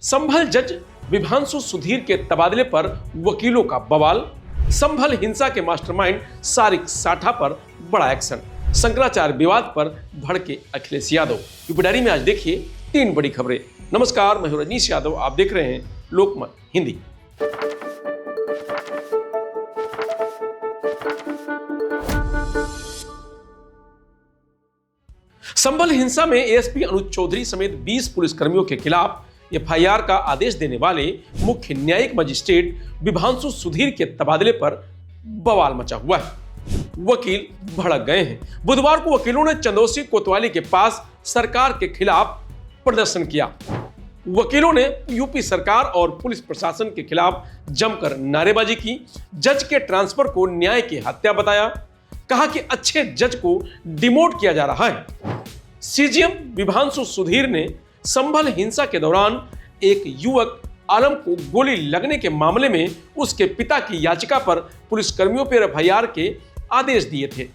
संभल जज विभांशु सुधीर के तबादले पर वकीलों का बवाल। संभल हिंसा के मास्टरमाइंड सारिक साठा पर बड़ा एक्शन। शंकराचार्य विवाद पर भड़के अखिलेश यादव। यूपी डायरी में आज देखिए 3 बड़ी खबरें। नमस्कार, मैं हूं रजनीश यादव, आप देख रहे हैं लोकमत हिंदी। संभल हिंसा में एएसपी अनुज चौधरी समेत 20 पुलिसकर्मियों के खिलाफ एफआईआर का आदेश देने वाले मुख्य न्यायिक मजिस्ट्रेट विभांशु सुधीर के तबादले पर बवाल मचा हुआ है। वकील भड़क गए हैं। बुधवार को वकीलों ने चंदौसी कोतवाली के पास सरकार के खिलाफ प्रदर्शन किया। वकीलों ने यूपी सरकार और पुलिस प्रशासन के खिलाफ जमकर नारेबाजी की। जज के ट्रांसफर को न्याय की हत्या बताया। कहा कि अच्छे जज को डिमोट किया जा रहा है। सीजीएम विभांशु सुधीर ने संभल हिंसा के दौरान एक युवक आलम को गोली लगने के मामले में उसके पिता की याचिका पर पुलिसकर्मियों पर एफआईआर के आदेश दिए थे।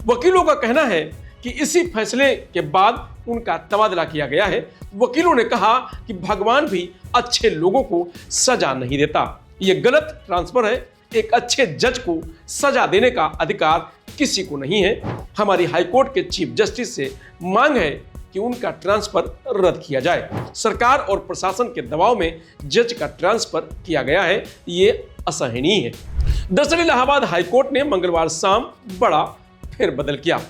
वकीलों का कहना है कि इसी फैसले के बाद उनका तबादला किया गया है। वकीलों ने कहा कि भगवान भी अच्छे लोगों को सजा नहीं देता। यह गलत ट्रांसफर है। एक अच्छे जज को सजा देने का अधिकार किसी को नहीं है। हमारी हाईकोर्ट के चीफ जस्टिस से मांग है कि उनका ट्रांसफर रद्द किया जाए। सरकार और प्रशासन के दबाव में जज का ट्रांसफर किया गया है, ये असहनीय है। दरअसल इलाहाबाद हाईकोर्ट ने मंगलवार शाम बड़ा फेरबदल किया।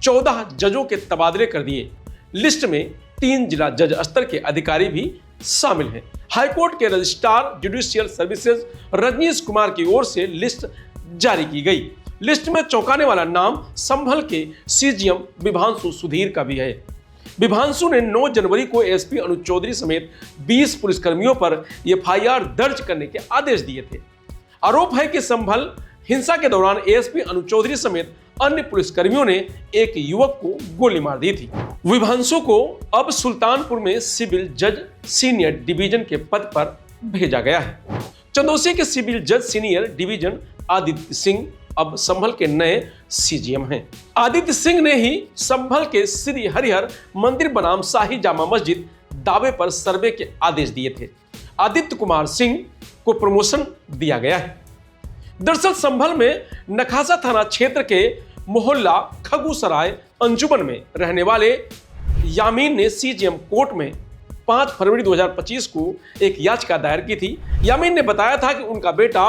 14 जजों के तबादले कर दिए। लिस्ट में 3 जिला जज स्तर के अधिकारी भी शामिल हैं। हाईकोर्ट के registrar judicial services Rajneesh Kumar की ओर से लिस्ट जारी की गई। लिस्ट में चौंकाने वाला नाम संभल के सीजीएम विभांशु सुधीर का भी है। विभांशु ने 9 जनवरी को एएसपी अनुज चौधरी समेत 20 पुलिसकर्मियों पर एफआईआर दर्ज करने के आदेश दिए थे। आरोप है कि संभल हिंसा के दौरान एएसपी अनुज चौधरी समेत अन्य पुलिसकर्मियों ने एक युवक को गोली मार दी थी। विभांशु को अब सुल्तानपुर में सिविल जज सीनियर डिवीजन के पद पर भेजा गया है। चंदौसी के सिविल जज सीनियर डिवीजन आदित्य सिंह अब संभल के नए सीजीएम हैं। आदित्य सिंह ने ही संभल के श्री हरिहर मंदिर बनाम शाही जामा मस्जिद दावे पर सर्वे के आदेश दिए थे। आदित्य कुमार सिंह को प्रमोशन दिया गया है। दरअसल संभल में नखासा थाना क्षेत्र के मोहल्ला खगूसराय अंजुमन में रहने वाले यामीन ने सीजीएम कोर्ट में 5 फरवरी 2025 को एक याचिका दायर की थी। यामीन ने बताया था कि उनका बेटा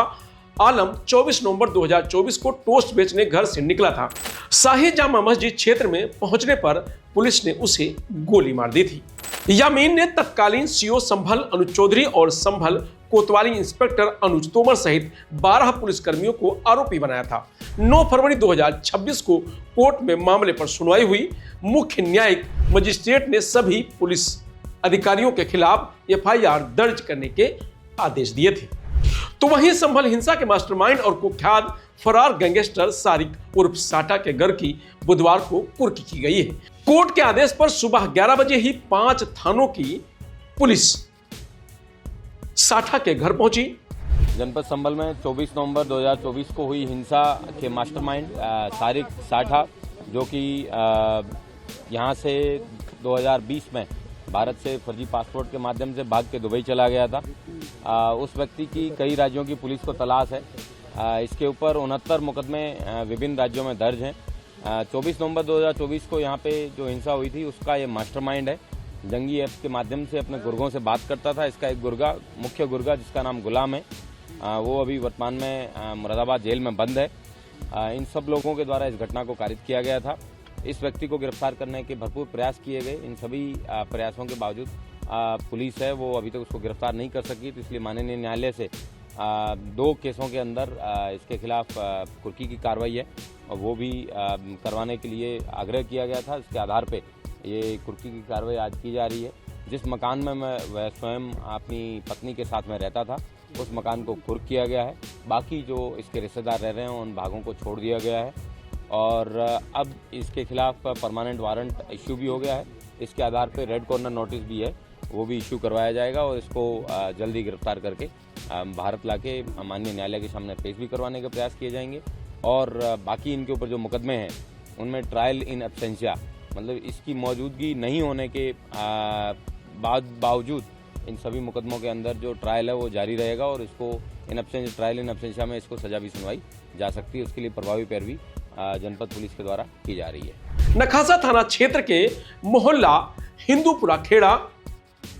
आलम 24 नवंबर 2024 को टोस्ट बेचने घर से निकला था। शाही जामा मस्जिद क्षेत्र में पहुंचने पर पुलिस ने उसे गोली मार दी थी। यामीन ने तत्कालीन सीओ संभल अनुज चौधरी और संभल कोतवाली इंस्पेक्टर अनुज तोमर सहित 12 पुलिसकर्मियों को आरोपी बनाया था। 9 फरवरी 2026 को कोर्ट में मामले पर सुनवाई हुई। मुख्य न्यायिक मजिस्ट्रेट ने सभी पुलिस अधिकारियों के खिलाफ एफआईआर दर्ज करने के आदेश दिए थे। तो वहीं संभल हिंसा के मास्टरमाइंड और कुख्यात फरार गैंगस्टर सारिक उर्फ साठा के घर की बुधवार को कुर्की की गई है। कोर्ट के आदेश पर सुबह 11 बजे ही 5 थानों की पुलिस साठा के घर पहुंची। जनपद संभल में 24 नवंबर 2024 को हुई हिंसा के मास्टरमाइंड सारिक साठा, जो कि यहां से 2020 में भारत से फर्जी पासपोर्ट के माध्यम से भाग के दुबई चला गया था। उस व्यक्ति की कई राज्यों की पुलिस को तलाश है। इसके ऊपर 69 मुकदमे विभिन्न राज्यों में दर्ज हैं। 24 नवंबर 2024 को यहाँ पे जो हिंसा हुई थी उसका ये मास्टरमाइंड है। जंगी ऐप के माध्यम से अपने गुर्गों से बात करता था। इसका एक गुर्गा, मुख्य गुर्गा जिसका नाम गुलाम है, वो अभी वर्तमान में मुरादाबाद जेल में बंद है। इन सब लोगों के द्वारा इस घटना को कारित किया गया था। इस व्यक्ति को गिरफ्तार करने के भरपूर प्रयास किए गए। इन सभी प्रयासों के बावजूद पुलिस है वो अभी तक उसको गिरफ्तार नहीं कर सकी। तो इसलिए माननीय न्यायालय से 2 केसों के अंदर इसके खिलाफ कुर्की की कार्रवाई है और वो भी करवाने के लिए आग्रह किया गया था। इसके आधार पे ये कुर्की की कार्रवाई आज की जा रही है। जिस मकान में मैं स्वयं अपनी पत्नी के साथ में रहता था उस मकान को कुर्क किया गया है। बाकी जो इसके रिश्तेदार रह रहे हैं उन भागों को छोड़ दिया गया है और अब इसके खिलाफ परमानेंट वारंट इश्यू भी हो गया है। इसके आधार पे रेड कॉर्नर नोटिस भी है, वो भी इश्यू करवाया जाएगा और इसको जल्दी गिरफ्तार करके भारत लाके माननीय न्यायालय के सामने पेश भी करवाने के प्रयास किए जाएंगे। और बाकी इनके ऊपर जो मुकदमे हैं उनमें ट्रायल इन एब्सेंशिया, मतलब इसकी मौजूदगी नहीं होने के बावजूद इन सभी मुकदमों के अंदर जो ट्रायल है वो जारी रहेगा और इसको ट्रायल इन एब्सेंशिया में इसको सजा भी सुनवाई जा सकती है। उसके लिए प्रभावी पैरवी जनपद पुलिस के द्वारा की जा रही है। नखासा थाना क्षेत्र के मोहल्ला हिंदूपुरा खेड़ा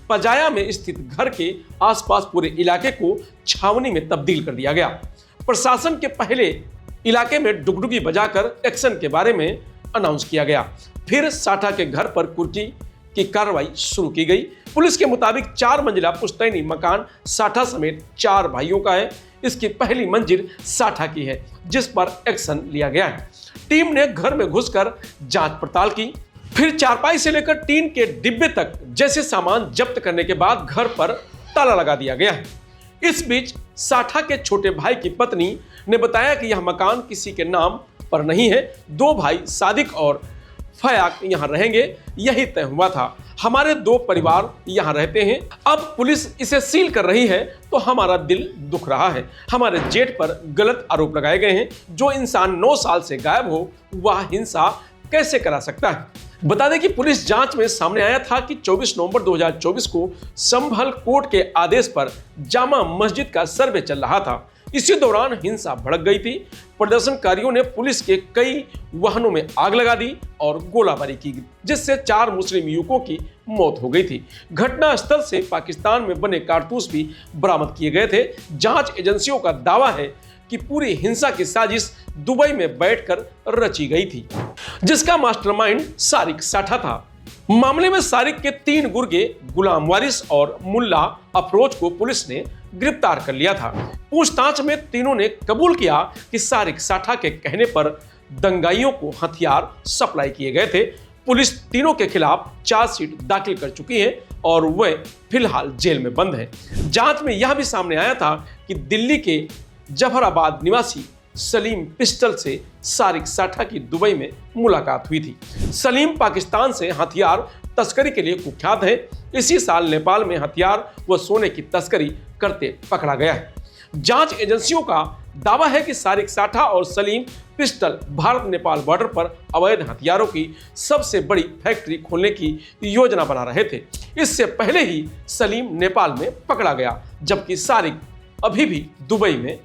पजाया में स्थित घर के आसपास पूरे इलाके को छावनी में तब्दील कर दिया गया। प्रशासन के पहले इलाके में डुगडुगी बजाकर एक्शन के बारे में अनाउंस किया गया। फिर साठा के घर पर कुर्की की कार्रवाई शुरू की गई। पुलिस के मुताबिक 4 मंजिला पुश्तैनी मकान साठा समेत 4 भाइयों का है। इसकी पहली मंजिल साठा की है, जिस पर एक्शन लिया गया है। टीम ने घर में घुसकर जांच पड़ताल की। फिर चारपाई से लेकर टीन के डिब्बे तक जैसे सामान जब्त करने के बाद घर पर ताला लगा दिया गया है। इस बीच साठा के छोटे भाई की पत्नी ने बताया कि यह मकान किसी के नाम पर नहीं है। 2 भाई सादिक और फयाक यहाँ रहेंगे, यही तय हुआ था। हमारे 2 परिवार यहाँ रहते हैं। अब पुलिस इसे सील कर रही है तो हमारा दिल दुख रहा है। हमारे जेठ पर गलत आरोप लगाए गए हैं। जो इंसान 9 साल से गायब हो वह हिंसा कैसे करा सकता है। बता दें कि पुलिस जांच में सामने आया था कि 24 नवंबर 2024 को संभल कोर्ट के आदेश पर जामा मस्जिद का सर्वे चल रहा था। इसी दौरान हिंसा भड़क गई थी। प्रदर्शनकारियों ने पुलिस के कई वाहनों में आग लगा दी और गोलाबारी की, जिससे 4 मुस्लिम युवकों की मौत हो गई थी। घटनास्थल से पाकिस्तान में बने कारतूस भी बरामद किए गए थे। जांच एजेंसियों का दावा है कि पूरी हिंसा की साजिश दुबई में बैठकर रची गई थी, जिसका मास्टरमाइंड सारिक साठा था। मामले में सारिक के 3 गुर्गे गुलाम वारिस और मुल्ला अफरोज को पुलिस ने गिरफ्तार कर लिया था। पूछताछ में तीनों ने कबूल किया कि सारिक साठा के कहने पर दंगाइयों को हथियार सप्लाई किए गए थे। पुलिस तीनों के खिलाफ चार्जशीट दाखिल कर चुकी है और वे फिलहाल जेल में बंद हैं। जांच में यह भी सामने आया था कि दिल्ली के जफराबाद निवासी सलीम पिस्टल से सारिक साठा की दुबई में मुलाकात हुई थी। सलीम पाकिस्तान से हथियार तस्करी के लिए कुख्यात है। इसी साल नेपाल में हथियार व सोने की तस्करी करते पकड़ा गया है। जांच एजेंसियों का दावा है कि सारिक साठा और सलीम पिस्टल भारत नेपाल बॉर्डर पर अवैध हथियारों की सबसे बड़ी फैक्ट्री खोलने की योजना बना रहे थे। इससे पहले ही सलीम नेपाल में पकड़ा गया, जबकि सारिक अभी भी दुबई में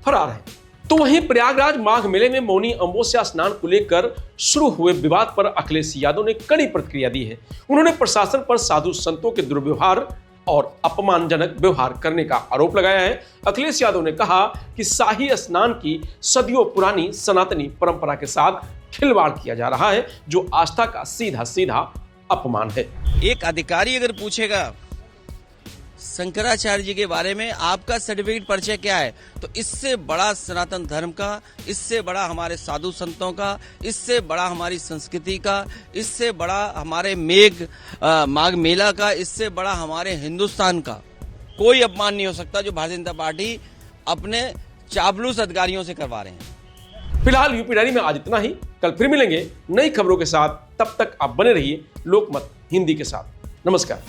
फरार है। तो वहीं प्रयागराज माघ मेले में मौनी अमावस्या स्नान को लेकर शुरू हुए विवाद पर अखिलेश यादव ने कड़ी प्रतिक्रिया दी है। उन्होंने प्रशासन पर साधु संतों के दुर्व्यवहार और अपमानजनक व्यवहार करने का आरोप लगाया है। अखिलेश यादव ने कहा कि शाही स्नान की सदियों पुरानी सनातनी परंपरा के साथ खिलवाड़ किया जा रहा है, जो आस्था का सीधा सीधा अपमान है। एक अधिकारी अगर पूछेगा शंकराचार्य जी के बारे में आपका सर्टिफिकेट परिचय क्या है, तो इससे बड़ा सनातन धर्म का, इससे बड़ा हमारे साधु संतों का, इससे बड़ा हमारी संस्कृति का, इससे बड़ा हमारे माघ मेला का, इससे बड़ा हमारे हिंदुस्तान का कोई अपमान नहीं हो सकता जो भारतीय जनता पार्टी अपने चापलूस अधिकारियों से करवा रहे हैं। फिलहाल यूपी डायरी में आज इतना ही। कल फिर मिलेंगे नई खबरों के साथ। तब तक आप बने रहिए लोकमत हिंदी के साथ। नमस्कार।